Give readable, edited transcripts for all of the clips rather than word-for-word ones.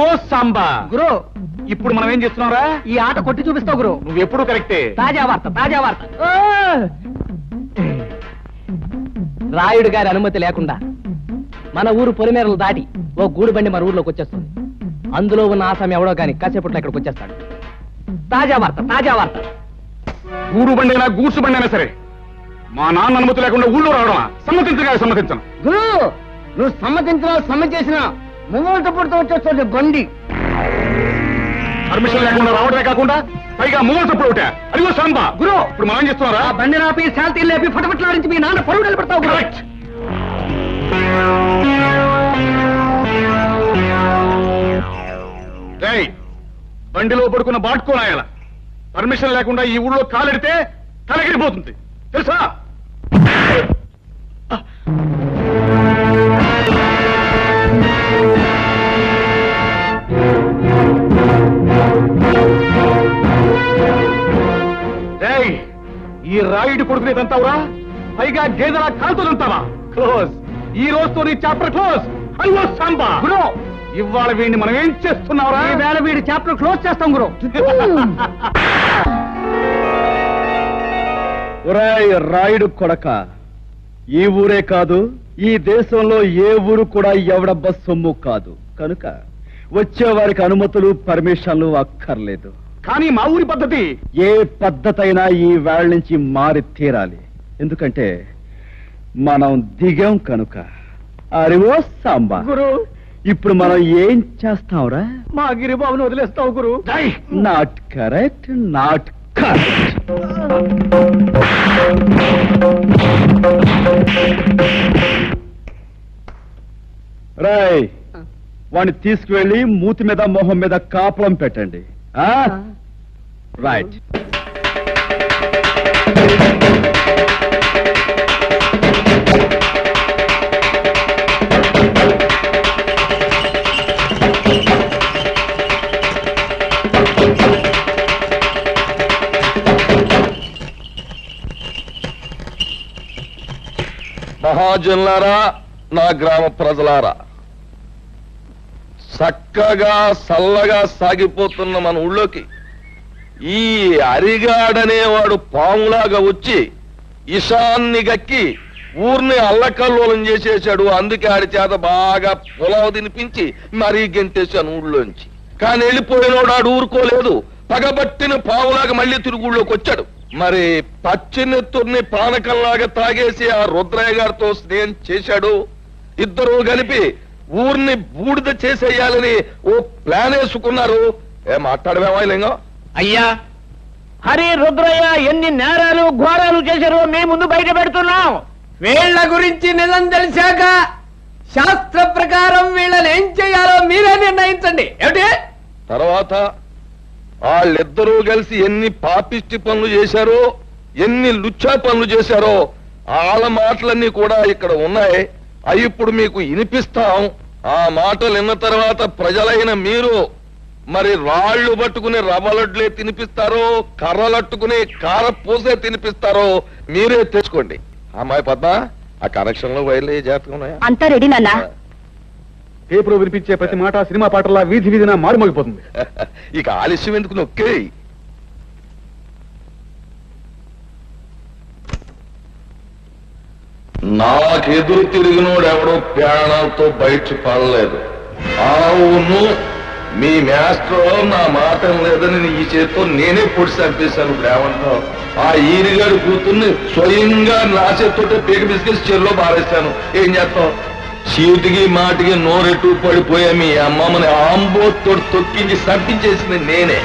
ఓ సాంబా గురు ఇప్పుడు మనం ఏం చేస్తున్నావురా? ఈ ఆట కొట్టి చూపిస్తావు గురు. నువ్వు ఎప్పుడు కరెక్టే. తాజా వార్త. రాయుడు గారి అనుమతి లేకుండా మన ఊరు పొలిమేరలు దాటి ఓ గూడు బండి మన ఊర్లోకి వచ్చేస్తుంది. అందులో ఉన్న ఆసామి ఎవడో కానీ కాసేపట్లో ఇక్కడికి వచ్చేస్తాడు. తాజా వార్త. గూడు బండి అయినా గూడ్సు బండి అయినా సరే మా నాన్న అనుమతి లేకుండా ఊళ్ళో రావడమా? సమ్మతించను. గురు నువ్వు సమ్మతించినా ముంగోట పుడుతూ వచ్చేస్తుంది బండి. పర్మిషన్ లేకుండా రావడమే కాకుండా పైగా మూగలు తప్పుడు ఒకటే. అదిగో సాంబా గురు ఇప్పుడు మనం ఏం చేస్తున్నారా? బండి రాపి శాంతి లేపి ఫటఫట్లాడించి మీ నాన్న పరువు నిలబెడతావు. కరెక్ట్. బండిలో పడుకున్న బాటుకోనాయాల పర్మిషన్ లేకుండా ఈ ఊళ్ళో కాలెడితే తలగిరిపోతుంది తెలుసా? ఈ రాయుడు కొడుకునే తంతావురా? పైగా గేదెల కాల్తులంతావా? క్లోజ్. ఈ రోజుతో నీ చాప్టర్ క్లోజ్. అయ్యో సాంబా గురు ఇవాళ వీడిని మనం ఏం చేస్తున్నావురా? ఈ వేళ వీడి చాప్టర్ క్లోజ్ చేస్తాం గురు. ఒరేయ్ రాయుడు కొడక, ఈ ఊరే కాదు ఈ దేశంలో ఏ ఊరు కూడా ఎవడబ్బ సొమ్ము కాదు. కనుక వచ్చేవారికి అనుమతులు పర్మిషన్లు అక్కర్లేదు. కానీ మా ఊరి పద్ధతి ఏ పద్ధతి అయినా ఈ వేళ నుంచి మారి తీరాలి. ఎందుకంటే మనం దిగాం కనుక. అరివో సాంబా గురు ఇప్పుడు మనం ఏం చేస్తాంరా? మా గిరిబాబును వదిలేస్తావు గురు. Not correct. రాయ్ వాడిని తీసుకువెళ్ళి మూతి మీద మొహం మీద కాపలం పెట్టండి. రైట్. మహాజనులారా, నా గ్రామ ప్రజలారా, చక్కగా చల్లగా సాగిపోతున్న మన ఊళ్ళోకి ఈ అరిగాడనేవాడు పాములాగా వచ్చి ఇషాన్ని గక్కి ఊర్ని అల్లకల్లోలం చేసేశాడు. అందుకే ఆడి చేత బాగా పొలవ తినిపించి మరీ గెంటేశాను ఊళ్ళోంచి. కానీ వెళ్ళిపోయినోడు ఆడు ఊరుకోలేదు. పగబట్టిన పాములాగా మళ్ళీ తిరుగు ఊళ్ళోకి వచ్చాడు. మరి పచ్చినెత్తుర్ని పానకంలాగా తాగేసి ఆ రుద్రయ్య గారితో స్నేహం చేశాడు. ఇద్దరు కలిపి ఊర్ని బూడిద చేసేయాలని ఓ ప్లాన్ వేసుకున్నారు. మాట్లాడమేమా లింగం? అయ్యా, హరి రుద్రయ్య ఎన్ని నేరాలు ఘోరాలు చేశారో మేము ముందు బయట పెడుతున్నాం. వీళ్ల గురించి నిజం తెలిసాక శాస్త్ర ప్రకారం వీళ్ళని ఏం చేయాలో మీరే నిర్ణయించండి. ఏమిటి? తర్వాత వాళ్ళిద్దరూ కలిసి ఎన్ని పాపిష్టి పనులు చేశారో, ఎన్ని లుచ్చా పనులు చేశారో వాళ్ళ మాటలన్నీ కూడా ఇక్కడ ఉన్నాయి. అవి ఇప్పుడు మీకు వినిపిస్తాం. ఆ మాటలు విన్న తర్వాత ప్రజలైన మీరు మరి రాళ్లు పట్టుకుని రవ్వలడ్లే తినిపిస్తారో, కర్రలట్టుకుని కారపూసే తినిపిస్తారో మీరే తెచ్చుకోండి. అమ్మాయి పద్మ, ఆ కనెక్షన్ లో వైర్లు జాగ్రత్తగా ఉన్నాయా? అంతా రెడీ నాన్న. పేపర్ వినిపించే ప్రతి మాట సినిమా పాటలా వీధి వీధిన మారుమోగిపోతుంది. ఇక ఆలస్యం ఎందుకు, నొక్కే. నాకెదురు తిరిగినోడు ఎవడో ప్రాణాలతో బయట పడలేదు. అవును, మీ మాస్టర్ నా మాట లేదని ఈ చేతితో నేనే పొడి చంపేశాను. ఏమంటావు? ఆ ఈరిగాడు కూతుర్ని స్వయంగా నా చేతితో పీక బిస్కెట్స్ చెరులో బారేశాను. ఏం చేస్తావు? చీటికి మాటికి నోరెట్టు పడిపోయా మీ అమ్మమ్మని ఆంబోతో తొక్కించి చంపించేసింది నేనే.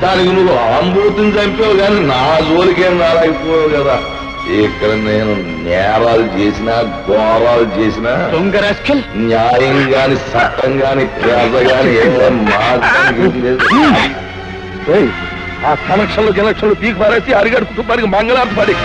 దానికి నువ్వు ఆంబోతుని చంపావు కానీ నా జోలికేం రాలేకపోయావు కదా. ఇక్కడ నేను నేరాలు చేసినా, ఘోరాలు చేసినా, న్యాయం గాని చట్టం గాని పేద గాని ఆ కనెక్షన్లు పీకి పారేసి అరిగడు కుటుంబానికి మంగళార్థం పడి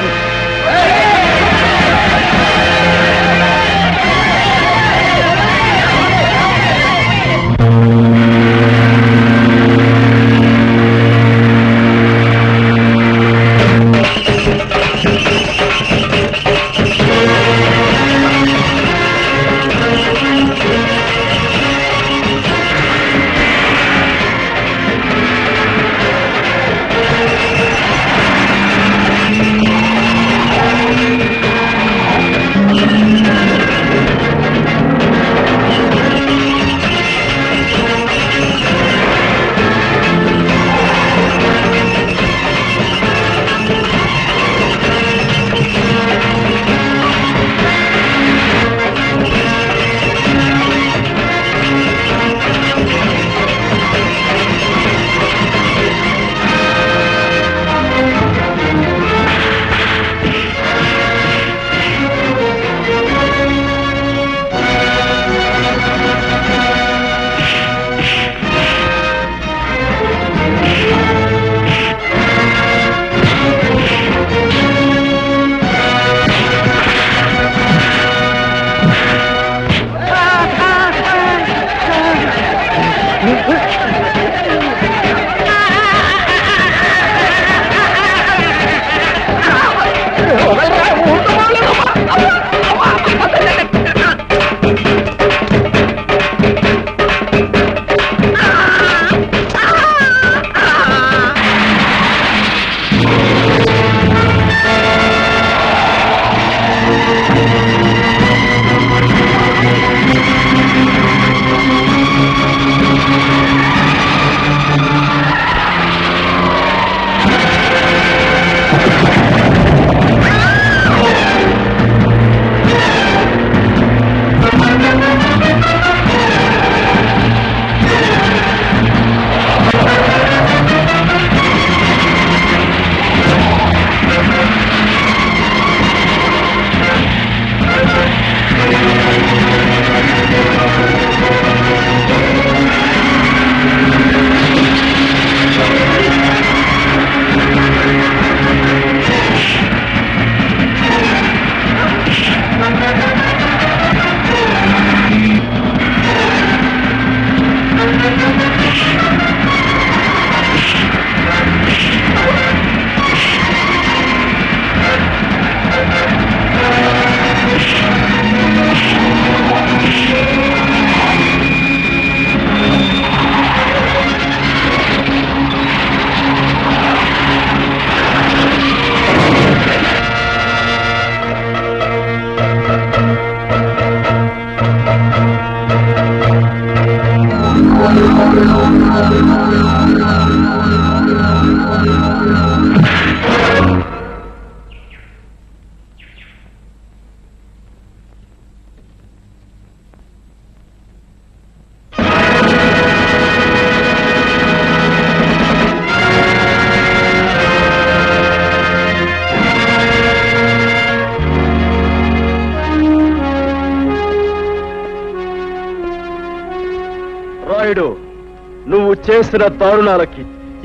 చేసిన దారుణాలకి,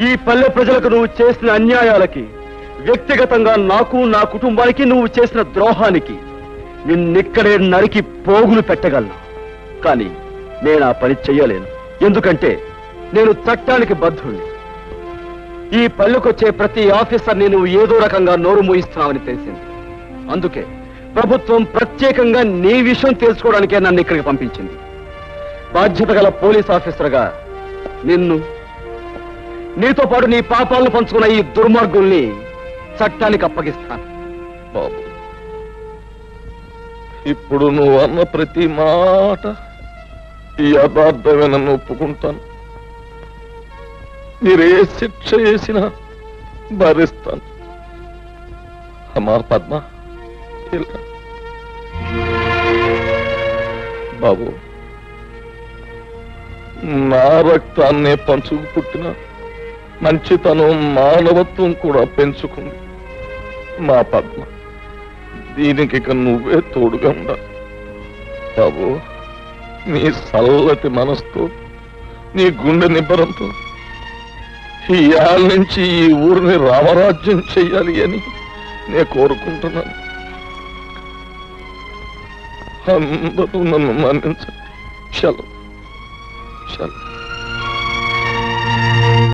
ఈ పల్లె ప్రజలకు నువ్వు చేసిన అన్యాయాలకి, వ్యక్తిగతంగా నాకు నా కుటుంబానికి నువ్వు చేసిన ద్రోహానికి నిన్నిక్కడే నరికి పోగులు పెట్టగలను. కానీ నేను ఆ పని చెయ్యలేను. ఎందుకంటే నేను చట్టానికి బద్ధుణ్ణి. ఈ పల్లెకొచ్చే ప్రతి ఆఫీసర్ని నువ్వు ఏదో రకంగా నోరు మూయిస్తున్నావని తెలిసింది. అందుకే ప్రభుత్వం ప్రత్యేకంగా నీ విషయం తెలుసుకోవడానికే నన్ను ఇక్కడికి పంపించింది. బాధ్యత గల పోలీస్ ఆఫీసర్గా నిన్ను, నీతో పాటు నీ పాపాలను పంచుకున్న ఈ దుర్మార్గుల్ని చట్టానికి అప్పగిస్తాను. బాబు, ఇప్పుడు నువ్వు అన్న ప్రతి మాట యథార్థమేనని ఒప్పుకుంటాను. మీరే శిక్ష చేసినా భరిస్తాను. అమ్మా పద్మ, ఇలా. బాబు, నా రక్తాన్నే పంచుకు పుట్టిన మంచితనం, మానవత్వం కూడా పెంచుకుంది మా పద్మ. దీనికి ఇక నువ్వే తోడుగా ఉండాలి. బాబు, నీ చల్లటి మనసుతో, నీ గుండె నిబ్బరంతో ఈ ఏళ్ళ నుంచి ఈ ఊరిని రామరాజ్యం చెయ్యాలి అని నేను కోరుకుంటున్నాను. అందరూ నన్ను మన్నించండి. చలో చలో.